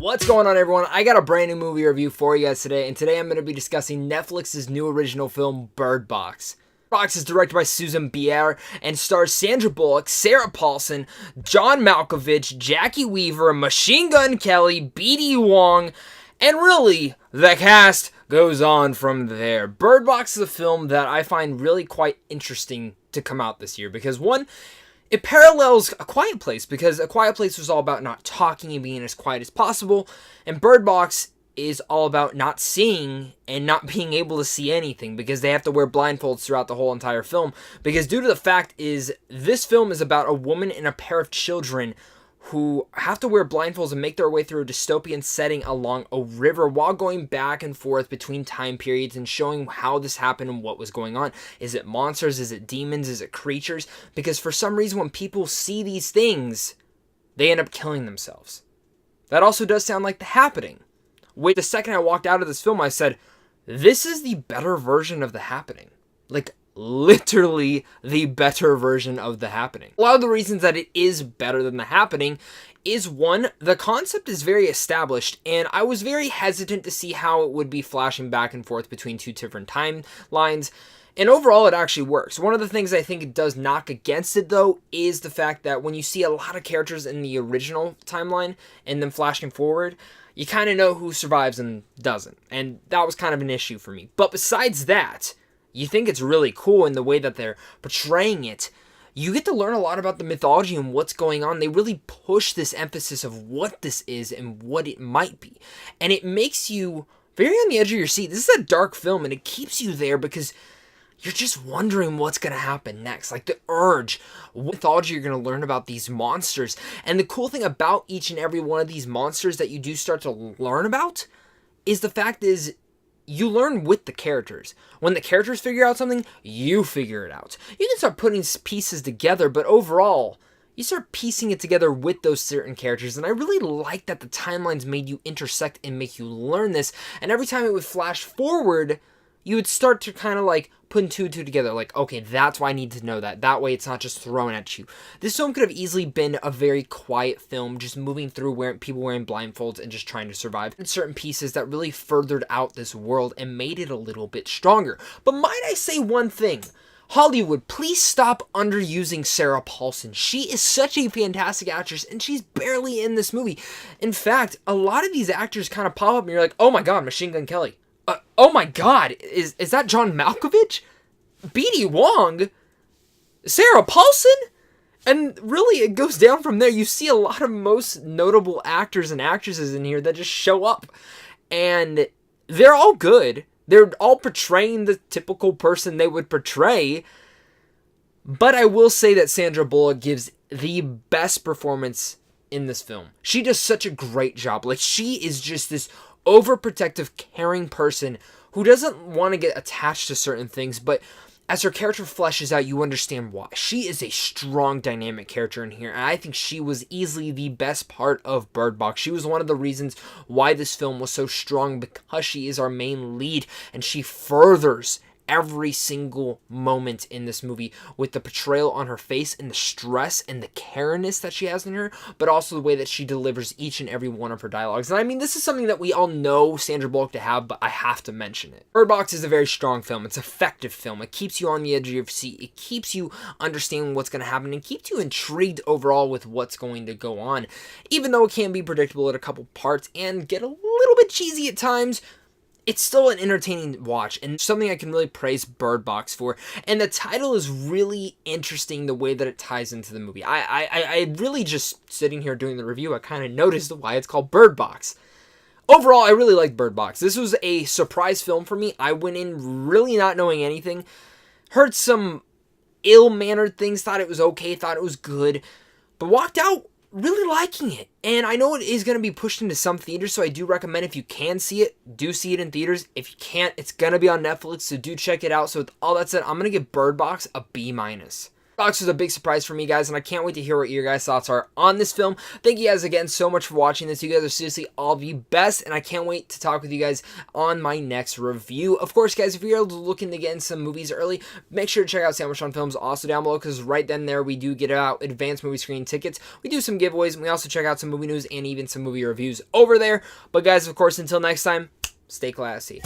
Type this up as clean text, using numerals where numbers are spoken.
What's going on, everyone? I got a brand new movie review for you guys today, and today I'm going to be discussing Netflix's new original film, Bird Box. Box is directed by Susan Bier and stars Sandra Bullock, Sarah Paulson, John Malkovich, Jackie Weaver, Machine Gun Kelly, B.D. Wong, and really, the cast goes on from there. Bird Box is a film that I find really quite interesting to come out this year because, one, it parallels A Quiet Place, because A Quiet Place was all about not talking and being as quiet as possible, and Bird Box is all about not seeing and not being able to see anything, because they have to wear blindfolds throughout the whole entire film, because due to the fact is, this film is about a woman and a pair of children who have to wear blindfolds and make their way through a dystopian setting along a river while going back and forth between time periods and showing how this happened and what was going on. Is it monsters? Is it demons? Is it creatures? Because for some reason, when people see these things, they end up killing themselves. That also does sound like The Happening. Wait, the second I walked out of this film, I said, this is the better version of The Happening. Like, literally the better version of The Happening. A lot of the reasons that it is better than The Happening is, one, the concept is very established, and I was very hesitant to see how it would be flashing back and forth between two different timelines, and overall it actually works. One of the things I think it does knock against it, though, is the fact that when you see a lot of characters in the original timeline and then flashing forward, you kind of know who survives and doesn't, and that was kind of an issue for me. But besides that, you think it's really cool in the way that they're portraying it. You get to learn a lot about the mythology and what's going on. They really push this emphasis of what this is and what it might be. And it makes you very on the edge of your seat. This is a dark film, and it keeps you there because you're just wondering what's going to happen next. Like the urge, what mythology you're going to learn about these monsters. And the cool thing about each and every one of these monsters that you do start to learn about is the fact is, you learn with the characters. When the characters figure out something, you figure it out. You can start putting pieces together, but overall, you start piecing it together with those certain characters. And I really like that the timelines made you intersect and make you learn this. And every time it would flash forward, you would start to kind of like putting two and two together. Like, okay, that's why I need to know that. That way it's not just thrown at you. This film could have easily been a very quiet film, just moving through people wearing blindfolds and just trying to survive. And certain pieces that really furthered out this world and made it a little bit stronger. But might I say one thing? Hollywood, please stop underusing Sarah Paulson. She is such a fantastic actress, and she's barely in this movie. In fact, a lot of these actors kind of pop up and you're like, oh my god, Machine Gun Kelly. Oh my god, is that John Malkovich? B.D. Wong? Sarah Paulson? And really, it goes down from there. You see a lot of most notable actors and actresses in here that just show up. And they're all good. They're all portraying the typical person they would portray. But I will say that Sandra Bullock gives the best performance in this film. She does such a great job. Like, she is just this overprotective, caring person who doesn't want to get attached to certain things, but as her character fleshes out, you understand why. She is a strong, dynamic character in here, and I think she was easily the best part of Bird Box. She was one of the reasons why this film was so strong, because she is our main lead, and she furthers every single moment in this movie with the portrayal on her face and the stress and the careness that she has in her, but also the way that she delivers each and every one of her dialogues. And I mean, this is something that we all know Sandra Bullock to have, but I have to mention it. Bird Box is a very strong film. It's an effective film. It keeps you on the edge of your seat. It keeps you understanding what's going to happen and keeps you intrigued overall with what's going to go on. Even though it can be predictable at a couple parts and get a little bit cheesy at times, it's still an entertaining watch and something I can really praise Bird Box for. And the title is really interesting, the way that it ties into the movie. I really just sitting here doing the review, I kind of noticed why it's called Bird Box. Overall, I really liked Bird Box. This was a surprise film for me. I went in really not knowing anything. Heard some ill-mannered things, thought it was okay, thought it was good, but walked out really liking it. And I know it is going to be pushed into some theaters, so I do recommend, if you can see it, do see it in theaters. If you can't, it's going to be on Netflix, so do check it out. So with all that said, I'm going to give Bird Box a B-. Box was a big surprise for me, guys, and I can't wait to hear what your guys' thoughts are on this film. Thank you guys again so much for watching this. You guys are seriously all the best, and I can't wait to talk with you guys on my next review. Of course, guys, if you're looking to get in some movies early, make sure to check out Sandwich on Films also down below, because right then there we do get out advanced movie screening tickets. We do some giveaways, and we also check out some movie news and even some movie reviews over there. But guys, of course, until next time, stay classy.